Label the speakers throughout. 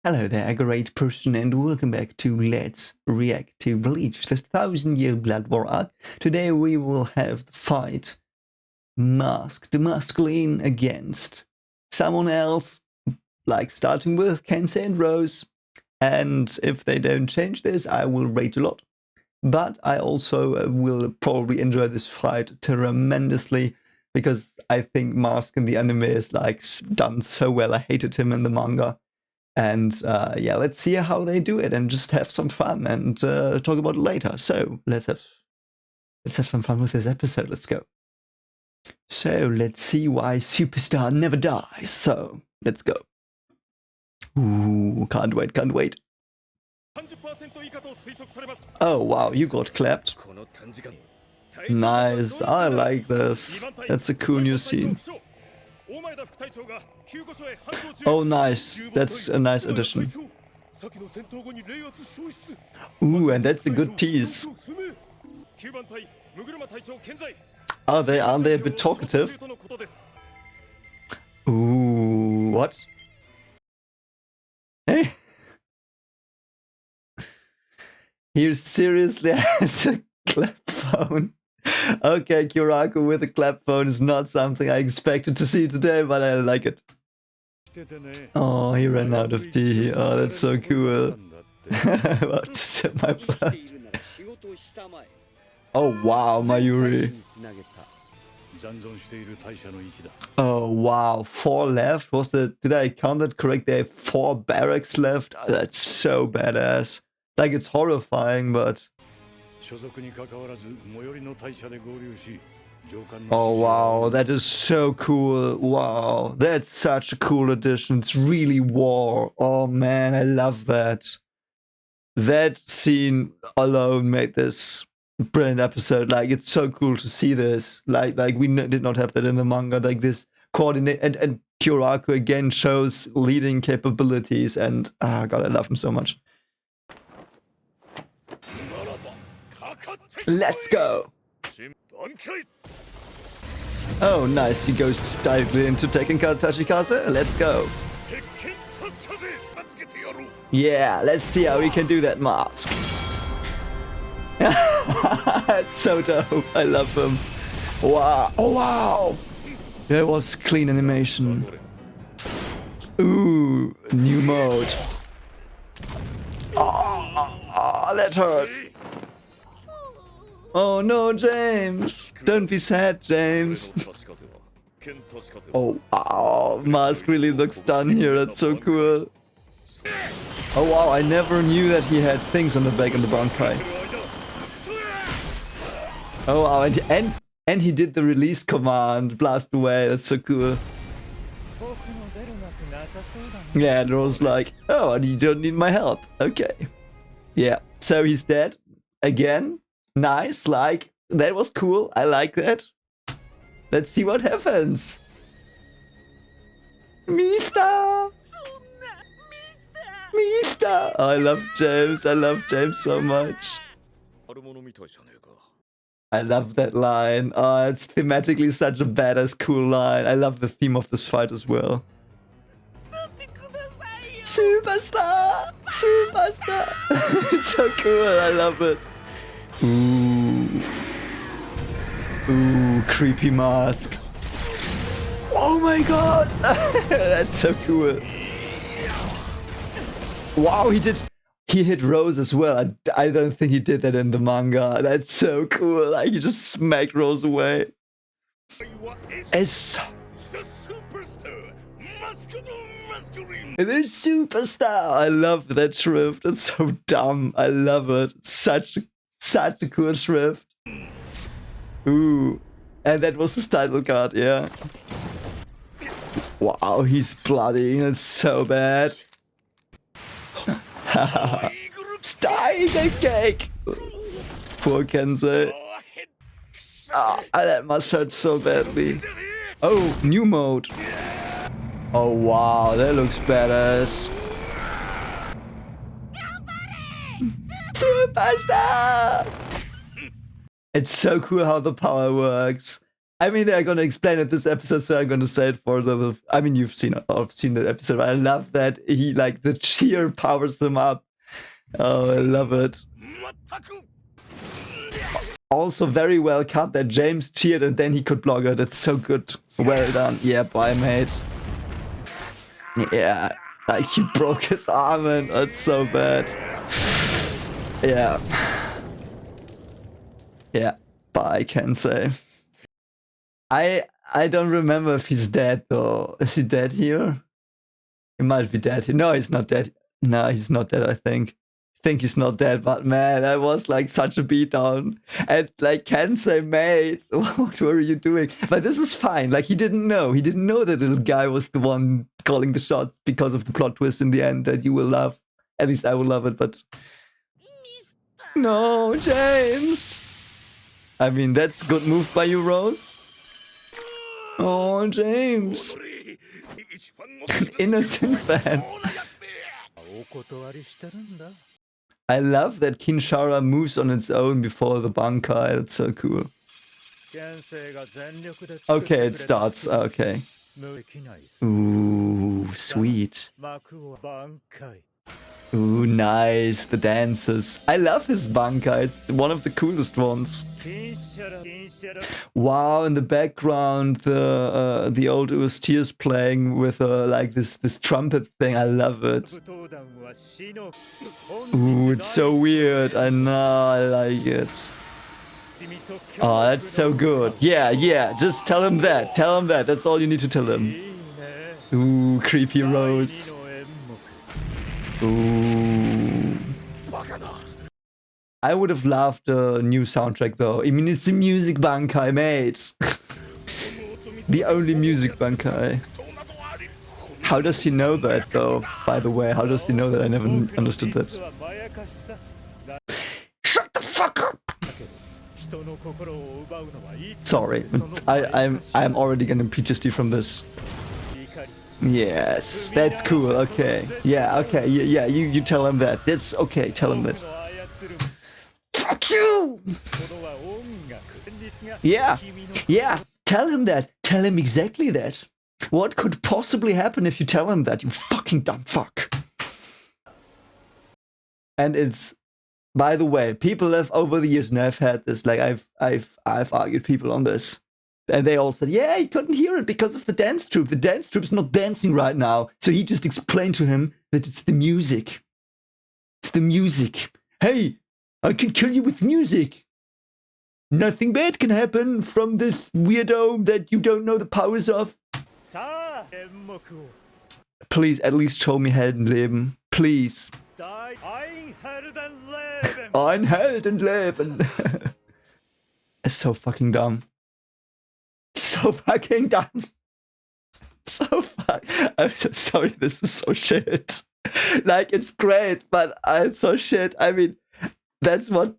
Speaker 1: Hello there, great person, and welcome back to Let's React to Bleach, the 1000-year Blood War arc. Today we will have the fight the masculine against someone else, like starting with Kensei and Rose. And if they don't change this, I will rage a lot. But I also will probably enjoy this fight tremendously, because I think Mask in the anime is like done so well. I hated him in the manga. And yeah, let's see how they do it and just have some fun and talk about it later. So let's have some fun with this episode. Let's go. So let's see why Superstar never dies. So let's go. Ooh, can't wait, can't wait. Oh wow, you got clapped. Nice, I like this. That's a cool new scene. Oh, nice. That's a nice addition. Ooh, and that's a good tease. Aren't they a bit talkative? Ooh, what? Hey? He seriously has a clap phone. Okay, Kyoraku with a clap phone is not something I expected to see today, but I like it. Oh, he ran out of tea. Oh, that's so cool. About to sip my blood. Oh wow, Mayuri. Oh wow, 4 left. Did I count that correct? They have 4 barracks left. Oh, that's so badass. Like, it's horrifying, but oh wow, that is so cool. Wow, that's such a cool addition. It's really war. Oh man, I love that. That scene alone made this brilliant episode. Like, it's so cool to see this. Like we did not have that in the manga. Like, this coordinate and Kyoraku again shows leading capabilities, and oh god, I love him so much. Let's go! Oh, nice. He goes directly into Tekken Tachikaze. Let's go. Yeah, let's see how we can do that, Mask. It's so dope. I love him. Wow. Oh, wow. That was clean animation. Ooh, new mode. Oh, that hurt. Oh no, James! Don't be sad, James. Oh wow, Mask really looks done here. That's so cool. Oh wow, I never knew that he had things on the back in the Bankai. Oh wow, and he did the release command, blast away. That's so cool. Yeah, and it was like, oh, you don't need my help. Okay. Yeah, so he's dead again. Nice, like, that was cool. I like that. Let's see what happens. Mista! Mista! Oh, I love James. I love James so much. I love that line. Oh, it's thematically such a badass, cool line. I love the theme of this fight as well. Superstar! Superstar! It's so cool. I love it. Ooh. Ooh, creepy Mask. Oh my god! That's so cool. Wow, he hit Rose as well. I don't think he did that in the manga. That's so cool. Like, he just smacked Rose away. It's the superstar. I love that shrift. It's so dumb. I love it. It's such a cool shrift. Ooh. And that was his title card, yeah. Wow, he's bloody. That's so bad. Tiger cake! Poor Kensei. Ah, that must hurt so badly. Oh, new mode. Oh wow, that looks badass. Superstar! It's so cool how the power works. I mean, they're gonna explain it this episode, so I'm gonna say it for the. I mean, I've seen that episode. I love that he like the cheer powers him up. Oh, I love it. Also, very well cut that James cheered and then he could block it. It's so good. Well done. Yeah, bye, mate. Yeah, like he broke his arm and that's so bad. Yeah. Yeah, bye, Kensei. I don't remember if he's dead though. Is he dead here? He might be dead. No, he's not dead. No, he's not dead, I think. I think he's not dead, but man, that was like such a beatdown. And like Kensei, mate, what were you doing? But this is fine. Like he didn't know. He didn't know that little guy was the one calling the shots because of the plot twist in the end that you will love. At least I will love it, but no, James. I mean, that's good move by you, Rose. Oh, James. Innocent fan. I love that Kinshara moves on its own before the Bankai. That's so cool. Okay, it starts. Okay. Ooh, sweet. Ooh, nice. The dances. I love his Bankai. It's one of the coolest ones. Wow, in the background, the old Tears playing with like this trumpet thing. I love it. Ooh, it's so weird. I know. I like it. Oh, that's so good. Yeah, yeah. Just tell him that. Tell him that. That's all you need to tell him. Ooh, creepy Rose. Ooh. I would have loved a new soundtrack though. I mean, it's the music Bankai, mate. The only music Bankai. How does he know that though? By the way, how does he know that? I never understood that. Shut the fuck up! Sorry, I'm already getting PTSD from this. Yes, that's cool. Okay, yeah, okay, yeah. You tell him that. That's okay. Tell him that. Fuck you! Yeah, yeah. Tell him that. Tell him exactly that. What could possibly happen if you tell him that? You fucking dumb fuck. And it's, by the way, people have over the years, and I've had this. Like I've argued people on this. And they all said, yeah, he couldn't hear it because of the dance troupe. The dance troupe's not dancing right now. So he just explained to him that it's the music. It's the music. Hey, I can kill you with music. Nothing bad can happen from this weirdo that you don't know the powers of. Please, at least show me Heldenleben. Please. Ein Heldenleben. It's so fucking dumb. So fucking dumb. So fuck. I'm so sorry, this is so shit. Like, it's great, but it's so shit. I mean, that's what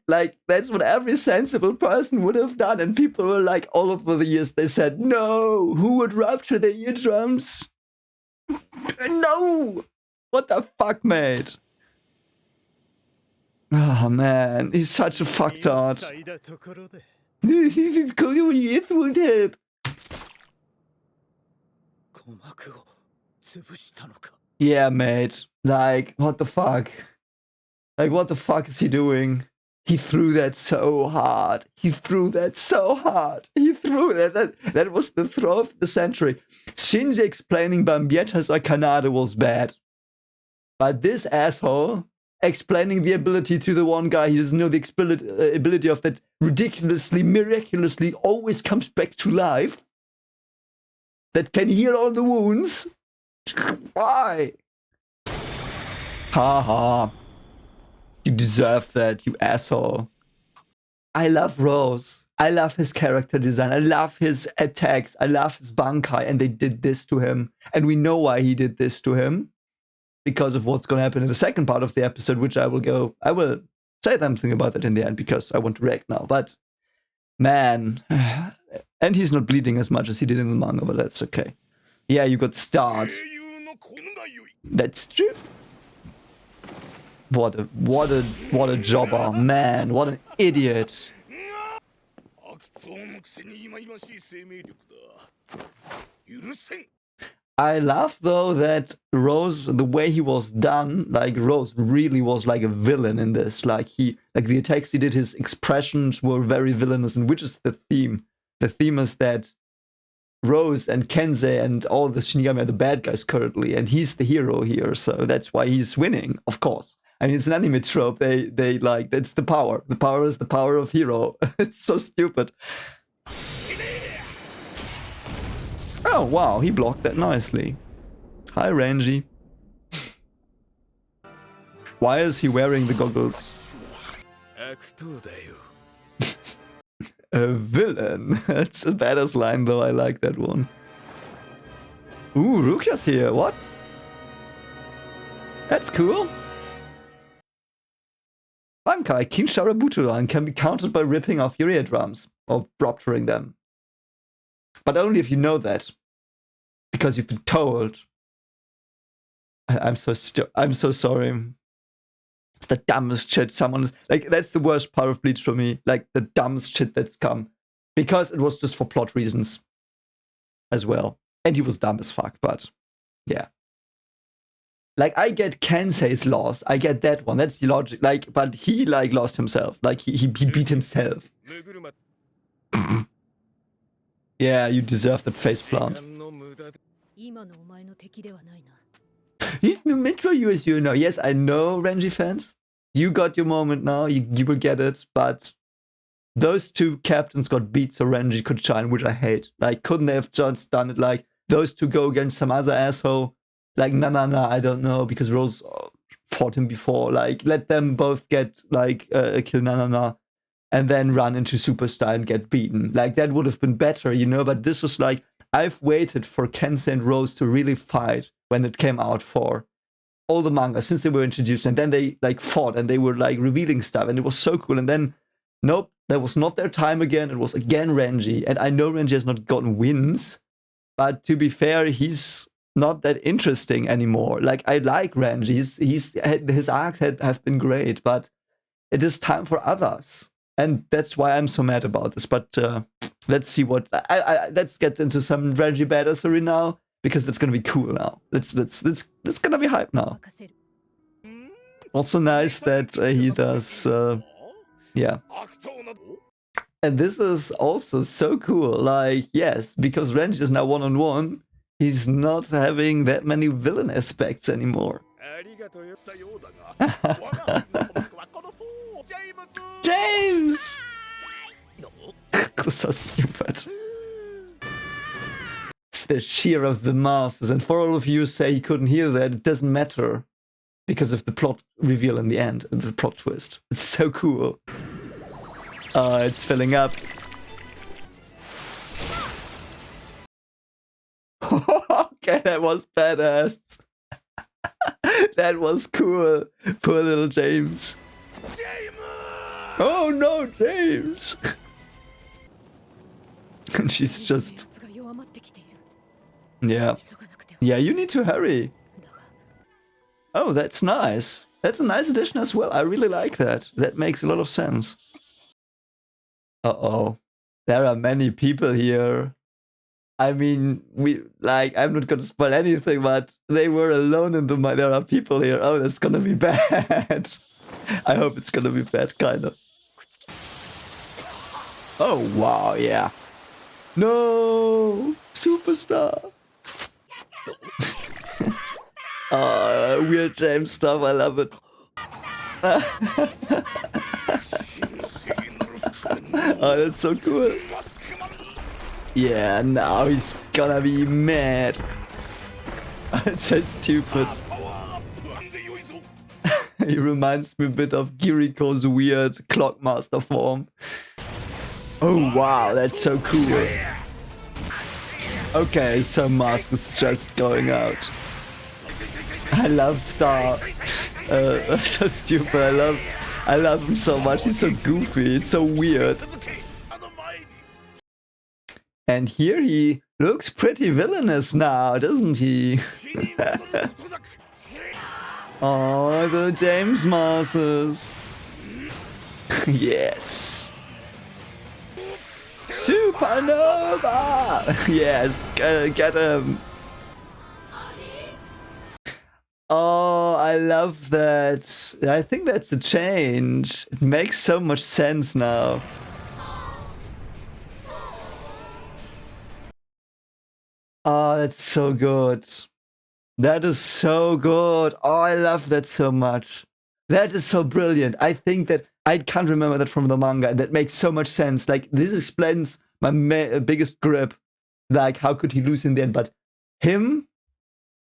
Speaker 1: every sensible person would have done. And people were like, all over the years, they said, no, who would rupture their eardrums? No! What the fuck, mate? Oh, man, he's such a fucktard. He's calling you youth would help. Yeah, mate. Like, what the fuck? Like, what the fuck is he doing? He threw that so hard. He threw that so hard. He threw that. That was the throw of the century. Shinji explaining Bambietta's Akanade was bad. But this asshole explaining the ability to the one guy, he doesn't know the ability of that ridiculously, miraculously always comes back to life. That can heal all the wounds. Why? Haha. You deserve that, you asshole. I love Rose. I love his character design. I love his attacks. I love his Bankai. And they did this to him. And we know why he did this to him. Because of what's going to happen in the second part of the episode, which I will say something about that in the end because I want to react now. But, man. And he's not bleeding as much as he did in the manga, but that's okay. Yeah, you got starred. That's true. What a jobber, man. What an idiot. I love though that Rose, the way he was done, like Rose really was like a villain in this. Like the attacks he did, his expressions were very villainous, and which is the theme. The theme is that Rose and Kensei and all the Shinigami are the bad guys currently, and he's the hero here, so that's why he's winning, of course. I mean, it's an anime trope. They like, that's the power. The power is the power of hero. It's so stupid. Oh, wow, he blocked that nicely. Hi, Renji. Why is he wearing the goggles? A villain. That's a badass line, though. I like that one. Ooh, Rukia's here. What? That's cool. Bankai, Kinshara Buturan can be countered by ripping off your eardrums or rupturing them. But only if you know that. Because you've been told. I'm so sorry. It's the dumbest shit someone's... Like, that's the worst part of Bleach for me. Like, the dumbest shit that's come. Because it was just for plot reasons. As well. And he was dumb as fuck, but... Yeah. Like, I get Kensei's loss. I get that one. That's the logic. Like, but he, like, lost himself. Like, he beat himself. Yeah, you deserve that faceplant. He's no Metro USU now. Yes, I know, Renji fans. You got your moment now. You will get it. But those two captains got beat so Renji could shine, which I hate. Like, couldn't they have just done it like those two go against some other asshole? Like, nah, I don't know, because Rose fought him before. Like, let them both get, like, a kill, nah, and then run into Superstar and get beaten. Like, that would have been better, you know? But this was like, I've waited for Kensei and Rose to really fight when it came out for all the manga since they were introduced. And then they, like, fought and they were, like, revealing stuff. And it was so cool. And then, nope, that was not their time again. It was again Renji. And I know Renji has not gotten wins. But to be fair, he's not that interesting anymore. Like, I like Renji. His arcs have been great. But it is time for others. And that's why I'm so mad about this. But let's see what... let's get into some Renji badassery now. Because that's gonna be cool now. That's gonna be hype now. Also nice that he does... yeah. And this is also so cool. Like, yes, because Renji is now one-on-one, he's not having that many villain aspects anymore. James! So stupid. It's the sheer of the masses. And for all of you who say you couldn't hear that, it doesn't matter. Because of the plot reveal in the end, the plot twist. It's so cool. It's filling up. Okay, that was badass. That was cool. Poor little James. Oh no, James! And she's just... Yeah. Yeah, you need to hurry. Oh, that's nice. That's a nice addition as well. I really like that. That makes a lot of sense. Uh-oh. There are many people here. I mean, I'm not gonna spoil anything, but they were alone in the mine. There are people here. Oh, that's gonna be bad. I hope it's gonna be bad, kinda. Oh, wow, yeah. No! Superstar! Weird James stuff, I love it. Oh, that's so cool. Yeah, now he's gonna be mad. It's so stupid. He reminds me a bit of Kiriko's weird Clockmaster form. Oh wow, that's so cool. Okay, so Mask is just going out. I love Star. So stupid. I love him so much. He's so goofy. It's so weird. And here he looks pretty villainous now, doesn't he? Oh, the James Masters. Yes. Supernova! Yes, get him. Oh, I love that. I think that's a change. It makes so much sense now. Oh, that's so good. That is so good. Oh, I love that so much. That is so brilliant. I think that I can't remember that from the manga. That makes so much sense. Like, this explains my biggest grip. Like, how could he lose in the end? But him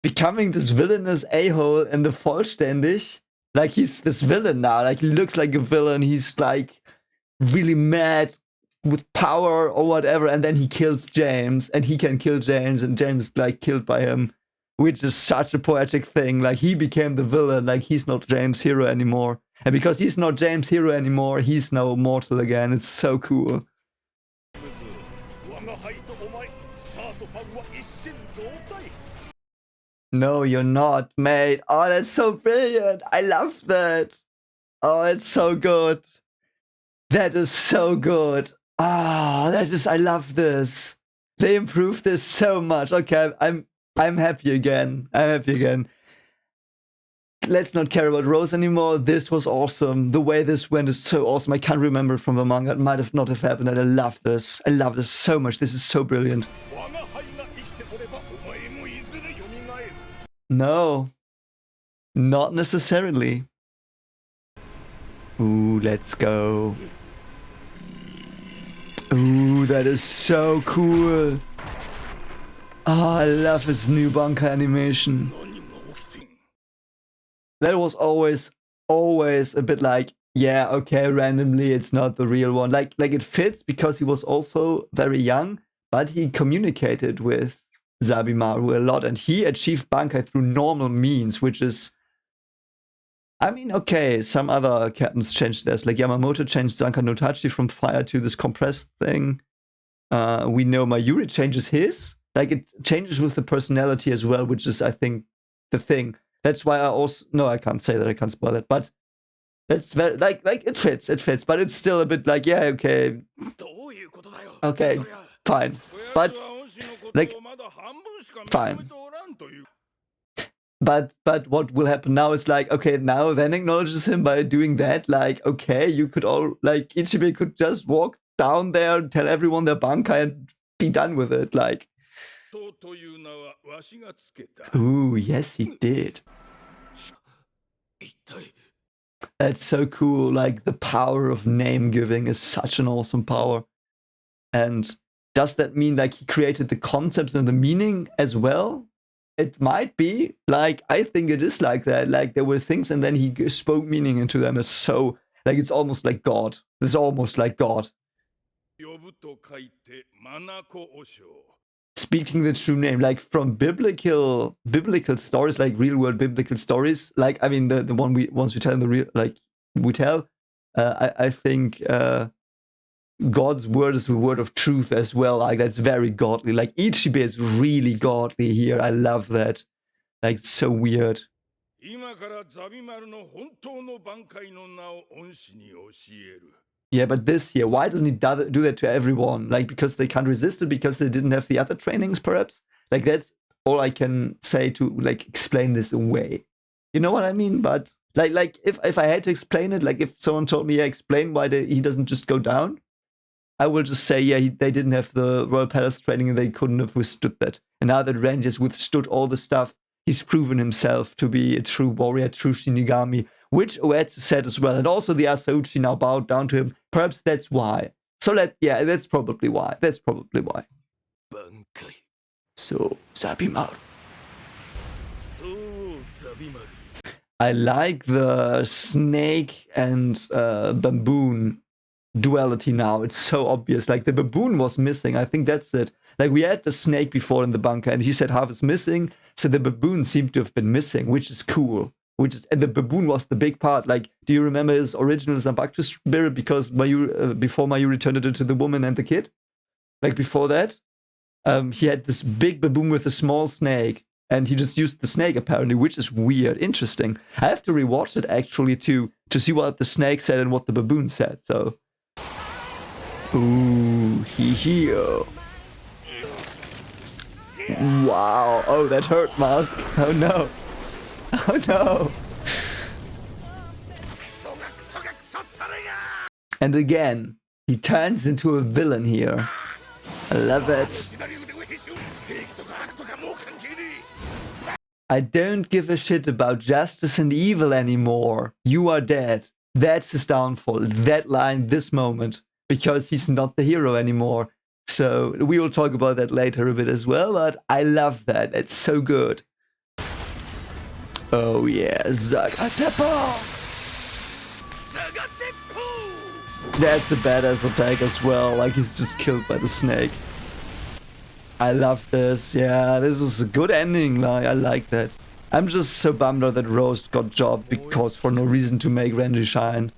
Speaker 1: becoming this villainous a-hole in the Vollständig, like, he's this villain now. Like, he looks like a villain. He's, like, really mad with power or whatever. And then he kills James. And he can kill James. And James is, like, killed by him. Which is such a poetic thing. Like, he became the villain. Like, he's not James' hero anymore. And because he's not James' hero anymore, he's now mortal again. It's so cool. No, you're not, mate. Oh, that's so brilliant. I love that. Oh, it's so good. That is so good. Ah, that is, I love this. They improved this so much. Okay, I'm happy again. I'm happy again. Let's not care about Rose anymore. This was awesome. The way this went is so awesome. I can't remember it from the manga. It might have not have happened. And I love this. I love this so much. This is so brilliant. No. Not necessarily. Ooh, let's go. Ooh, that is so cool. Oh, I love his new Bankai animation. That was always a bit like, yeah, okay, randomly, it's not the real one. Like it fits because he was also very young, but he communicated with Zabimaru a lot, and he achieved Bankai through normal means, which is, I mean, okay, some other captains changed theirs. Like Yamamoto changed Zanka no Tachi from fire to this compressed thing. We know Mayuri changes his. Like, it changes with the personality as well, which is, I think, the thing. That's why I also... No, I can't say that, I can't spoil it, but that's very... Like, it fits, but it's still a bit like, yeah, okay. Okay, fine. But, like, fine. But what will happen now is like, okay, now then acknowledges him by doing that. Like, okay, you could all... Like, Ichibe could just walk down there, tell everyone their Bankai and be done with it, like... Ooh, yes, he did. That's so cool. Like, the power of name giving is such an awesome power. And does that mean like he created the concepts and the meaning as well? It might be. Like, I think it is like that. Like, there were things and then he spoke meaning into them. It's so, like, it's almost like God. It's almost like God. Speaking the true name, like from biblical stories, like real world biblical stories, like, I mean, the ones we tell in the real, like, we tell, I think God's word is the word of truth as well. Like, that's very godly. Like, Ichibe is really godly here. I love that. Like, it's so weird. Yeah, but this here, why doesn't he do that to everyone? Like, because they can't resist it, because they didn't have the other trainings, perhaps? Like, that's all I can say to, like, explain this away. You know what I mean? But, like if I had to explain it, like, if someone told me, yeah, explain why he doesn't just go down, I will just say, yeah, they didn't have the Royal Palace training and they couldn't have withstood that. And now that Renji has withstood all the stuff, he's proven himself to be a true warrior, true Shinigami, which Uetsu said as well. And also the Asauchi now bowed down to him. Perhaps that's why. So yeah, that's probably why. That's probably why. Bankai. So, Zabimaru. I like the snake and baboon duality now. It's so obvious. Like, the baboon was missing. I think that's it. Like, we had the snake before in the bunker, and he said half is missing. So the baboon seemed to have been missing, which is cool. And the baboon was the big part. Like, do you remember his original Zanbaku spirit? Because before Mayuri turned it into the woman and the kid, like before that, he had this big baboon with a small snake, and he just used the snake apparently, which is weird, interesting. I have to rewatch it actually to see what the snake said and what the baboon said. So Ooh, here. Wow. Oh, that hurt, Mask. Oh no. Oh no. And again, he turns into a villain here. I love it. I don't give a shit about justice and evil anymore. You are dead. That's his downfall. That line, this moment. Because he's not the hero anymore. So we will talk about that later a bit as well, but I love that. It's so good. Oh yeah, Zagatepo! That's a badass attack as well, like he's just killed by the snake. I love this, yeah, this is a good ending, like, I like that. I'm just so bummed out that Rose got jobbed because for no reason to make Renji shine.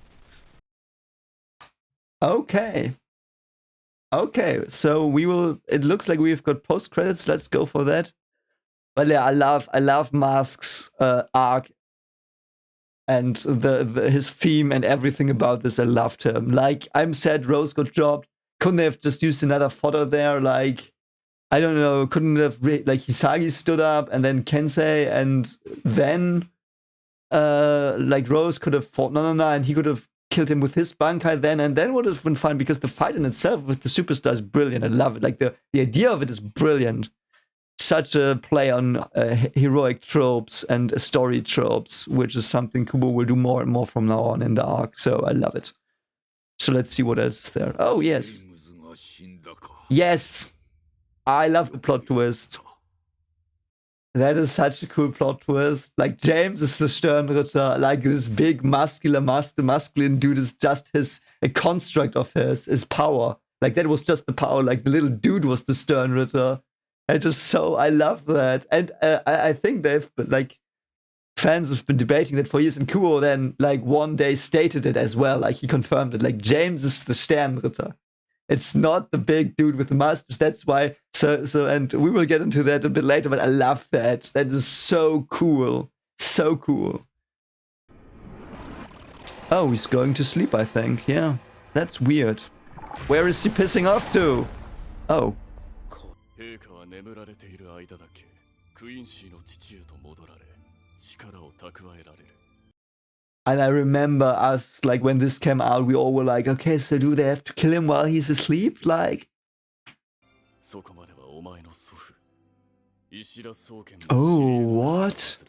Speaker 1: Okay. Okay, so we will, it looks like we've got post-credits, let's go for that. But yeah, I love Mask's arc and his theme and everything about this. I loved him. Like, I'm sad Rose got jobbed. Couldn't they have just used another fodder there? Like, I don't know, couldn't have, like, Hisagi stood up and then Kensei and then, like, Rose could have fought, no, and he could have killed him with his Bankai then, and then would have been fine because the fight in itself with the superstar is brilliant. I love it. Like, the idea of it is brilliant. Such a play on heroic tropes and story tropes, which is something Kubo will do more and more from now on in the arc. So I love it. So let's see what else is there. Oh, yes. Yes! I love the plot twist. That is such a cool plot twist. Like, James is the Sternritter. Like, this big masculine dude is just a construct of his power. Like, that was just the power. Like, the little dude was the Sternritter. I love that. And I think they've been, like, fans have been debating that for years, and Kubo then, like, one day stated it as well. Like, he confirmed it. Like, James is the Sternritter. It's not the big dude with the mustache. That's why. So, and we will get into that a bit later, but I love that. That is so cool. So cool. Oh, he's going to sleep, I think. Yeah. That's weird. Where is he pissing off to? Oh. And I remember us, like, when this came out, we all were like, okay, so do they have to kill him while he's asleep? Like... Oh, what?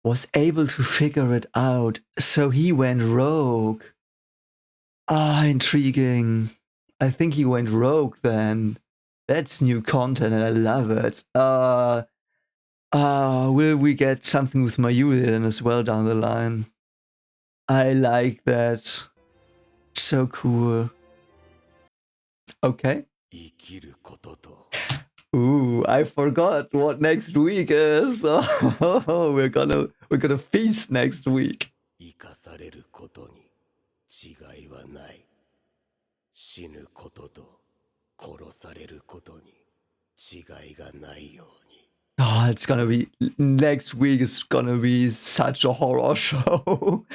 Speaker 1: Was able to figure it out. So he went rogue. Ah, intriguing. I think he went rogue then. That's new content and I love it. Will we get something with Mayuri then as well down the line? I like that. So cool. Okay. Ooh, I forgot what next week is. Oh, we're gonna feast next week. Oh, it's gonna be, next week is gonna be such a horror show.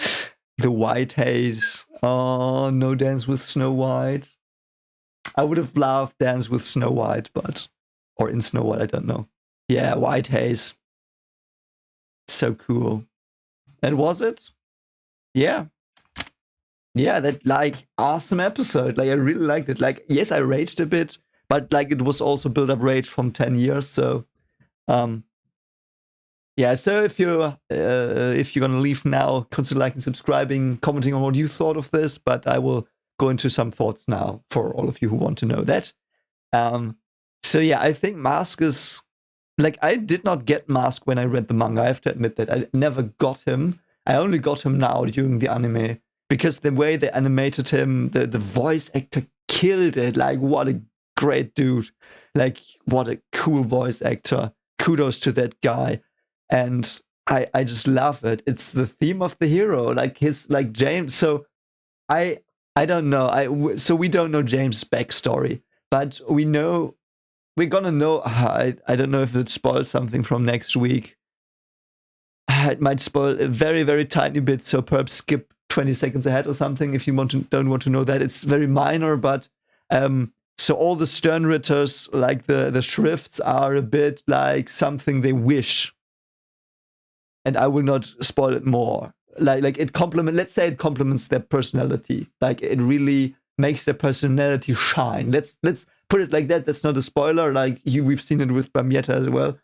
Speaker 1: The White Haze. Oh, no Dance with Snow White. I would have loved Dance with Snow White, but, or in Snow White, I don't know. Yeah, White Haze. So cool. And was it? Yeah. Yeah, that, like, awesome episode. Like, I really liked it. Like, yes, I raged a bit, but, like, it was also build up rage from 10 years, so... yeah, so if you're gonna leave now, consider liking, subscribing, commenting on what you thought of this, but I will go into some thoughts now for all of you who want to know that. So yeah, I think Mask is, like, I did not get Mask when I read the manga, I have to admit that. I never got him. I only got him now during the anime, because the way they animated him, the voice actor killed it. Like, what a great dude. Like, what a cool voice actor. Kudos to that guy. And I just love it. It's the theme of the hero, like his, like James. So I don't know. So we don't know James' backstory, but we're gonna know. I don't know if it spoils something from next week. It might spoil a very, very tiny bit, so perhaps skip 20 seconds ahead or something. If you don't want to know that, it's very minor, but so all the Sternritters, like the Schrifts, are a bit like something they wish. And I will not spoil it more. Like it let's say it complements their personality. Like it really makes their personality shine. Let's put it like that. That's not a spoiler. Like we've seen it with Bamietta as well.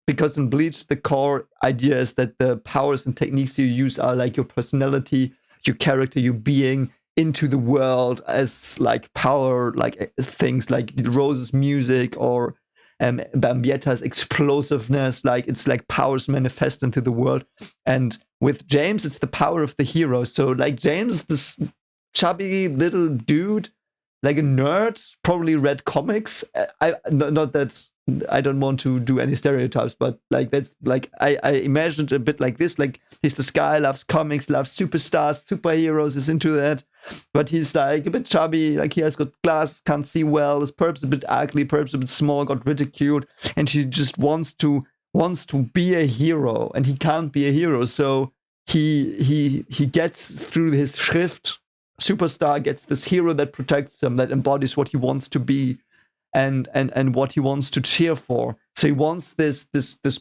Speaker 1: Because in Bleach, the core idea is that the powers and techniques you use are like your personality, your character, your being into the world as like power, like things like Rose's music or Bambietta's explosiveness. Like it's like powers manifest into the world. And with James, it's the power of the hero. So like James is this chubby little dude, like a nerd, probably read comics. Not that I don't want to do any stereotypes, but like that's like I imagined a bit like this. Like he's this guy, loves comics, loves superstars, superheroes, is into that. But he's like a bit chubby, like he has got glasses, can't see well, is perhaps a bit ugly, perhaps a bit small, got ridiculed, and he just wants to be a hero, and he can't be a hero. So he gets through his Schrift, superstar, gets this hero that protects him, that embodies what he wants to be. And what he wants to cheer for. So he wants this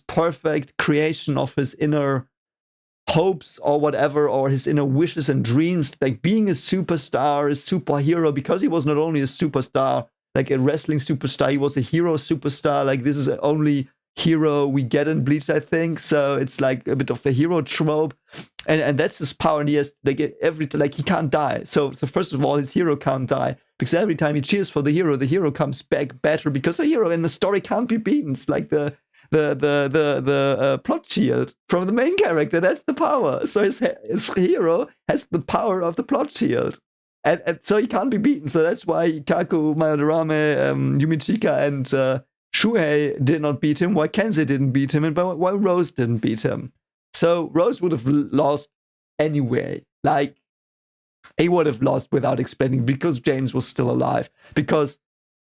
Speaker 1: perfect creation of his inner hopes or whatever, or his inner wishes and dreams, like being a superstar, a superhero, because he was not only a superstar, like a wrestling superstar, he was a hero superstar. Like this is the only hero we get in Bleach, I think. So it's like a bit of the hero trope. And that's his power, and he has like he can't die. So first of all, his hero can't die. Because every time he cheers for the hero comes back better, because the hero in the story can't be beaten. It's like the plot shield from the main character. That's the power. So his hero has the power of the plot shield. And so he can't be beaten. So that's why Kaku, Mayodarame, Yumichika, and Shuhei did not beat him, why Kensei didn't beat him, and why Rose didn't beat him. So Rose would have lost anyway. Like, he would have lost without explaining, because James was still alive. Because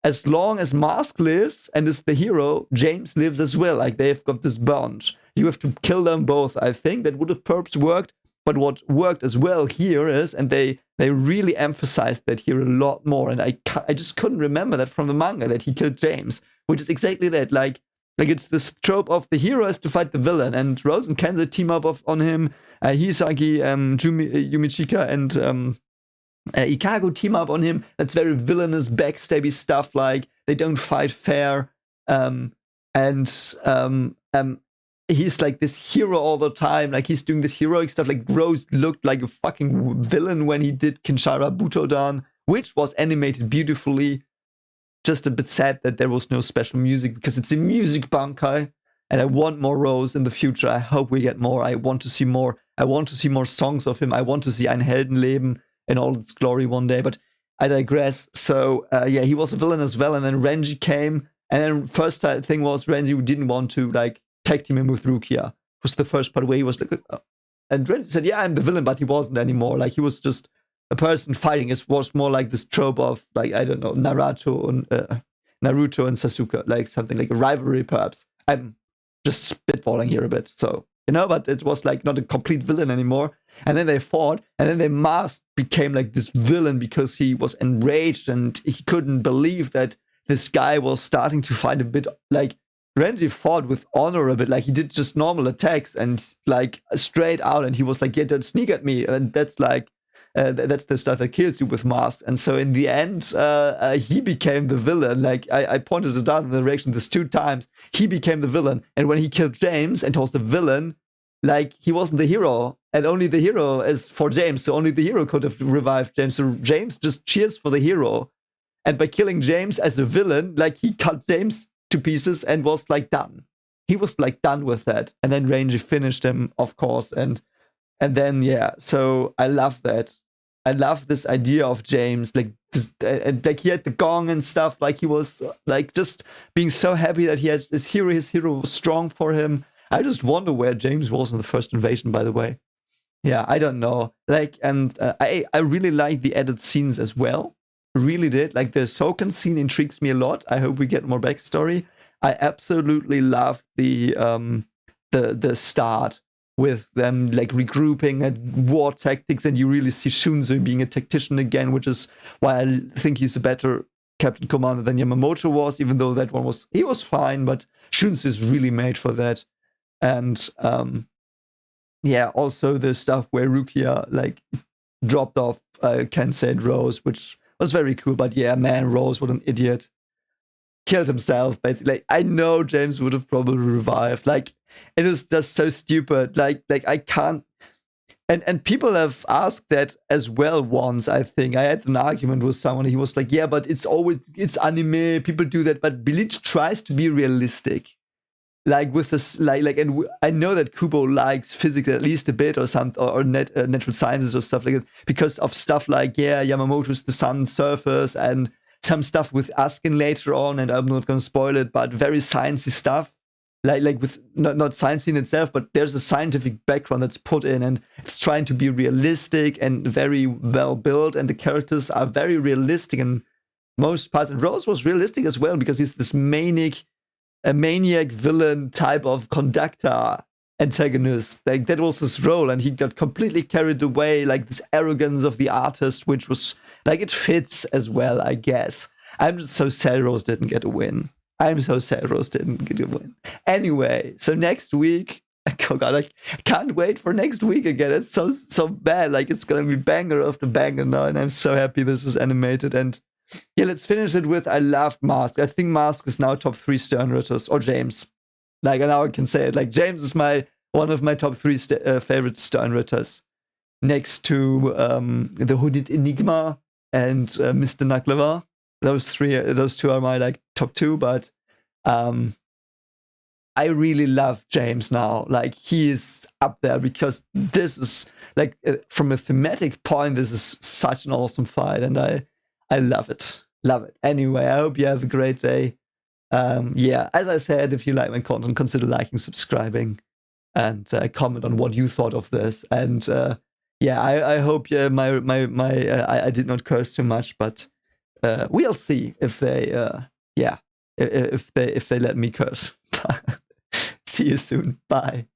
Speaker 1: as long as Mask lives and is the hero, James lives as well. Like, they've got this bond. You have to kill them both. I think that would have perhaps worked. But what worked as well here is, and they really emphasized that here a lot more, and I just couldn't remember that from the manga, that he killed James, which is exactly that. Like it's this trope of the hero has to fight the villain, and Rose and Kensei team up on him. Hisaki, Yumichika, and Ikago team up on him. That's very villainous, backstabby stuff. Like, they don't fight fair, he's like this hero all the time. Like, he's doing this heroic stuff. Like, Rose looked like a fucking villain when he did Kinshara Butodan, which was animated beautifully. Just a bit sad that there was no special music, because it's a music Bankai, and I want more Rose in the future. I hope we get more. I want to see more. I want to see more songs of him. I want to see Ein Heldenleben in all its glory one day, but I digress. So, yeah, he was a villain as well, and then Renji came, and then first thing was Renji didn't want to, like, tag team him with Rukia. It was the first part where he was like, and Renji said, yeah, I'm the villain, but he wasn't anymore. Like, he was just a person fighting. It was more like this trope of, like, I don't know, Naruto and Sasuke, like something like a rivalry, perhaps. I'm just spitballing here a bit, so, you know, but it was like not a complete villain anymore. And then they fought, and then they Mask became like this villain because he was enraged and he couldn't believe that this guy was starting to fight a bit. Like, Renji fought with honor a bit, like he did just normal attacks and like straight out, and he was like, yeah, don't sneak at me. And that's like, that's the stuff that kills you with Mask. And so in the end, he became the villain. Like, I pointed it out in the reaction this 2 times. He became the villain. And when he killed James and was the villain, like, he wasn't the hero. And only the hero is for James. So only the hero could have revived James. So James just cheers for the hero. And by killing James as a villain, like, he cut James to pieces and was like done. He was like done with that. And then Renji finished him, of course. And then, yeah, so I love that. I love this idea of James, like this, and like he had the gong and stuff. Like, he was like just being so happy that he had his hero. His hero was strong for him. I just wonder where James was in the first invasion, by the way. Yeah, I don't know. Like, and I really like the added scenes as well. Really did. Like, the Soken scene intrigues me a lot. I hope we get more backstory. I absolutely love the start with them like regrouping and war tactics, and you really see Shunzui being a tactician again, which is why I think he's a better Captain Commander than Yamamoto was, even though that one was fine, but Shunzui is really made for that. And yeah, also the stuff where Rukia like dropped off Kensei and Rose, which was very cool. But yeah, man, Rose, what an idiot. Killed himself, basically. Like, I know James would have probably revived. Like, it is just so stupid. Like I can't. And people have asked that as well once, I think. I had an argument with someone. He was like, yeah, but it's anime. People do that. But Bleach tries to be realistic. Like with this, and I know that Kubo likes physics at least a bit, or natural sciences or stuff like that, because of stuff like Yamamoto's the sun's surface and some stuff with Askin later on. And I'm not going to spoil it, but very sciencey stuff, like with not science in itself, but there's a scientific background that's put in, and it's trying to be realistic and very well built, and the characters are very realistic in most parts. And Rose was realistic as well, because he's this maniac villain type of conductor antagonist. Like, that was his role, and he got completely carried away, like this arrogance of the artist, which was like, it fits as well, I guess. I'm just so sad Rose didn't get a win. Anyway, so next week, oh god, I can't wait for next week again. It's so bad. Like, it's gonna be banger after banger now, and I'm so happy this is animated. And yeah, let's finish it with, I loved Mask. I think Mask is now top 3 Sternritters, or James. Like, now I can say it. Like, James is one of my top 3 favorite Sternritters, next to the Hooded Enigma and Mr. Naklava. Those two are my like top 2. But I really love James now. Like, he is up there, because this is like, from a thematic point, this is such an awesome fight, and I love it. Anyway, I hope you have a great day. Yeah, as I said, if you like my content, consider liking, subscribing, and comment on what you thought of this. And yeah, I hope I did not curse too much, but we'll see if they if they let me curse. See you soon. Bye.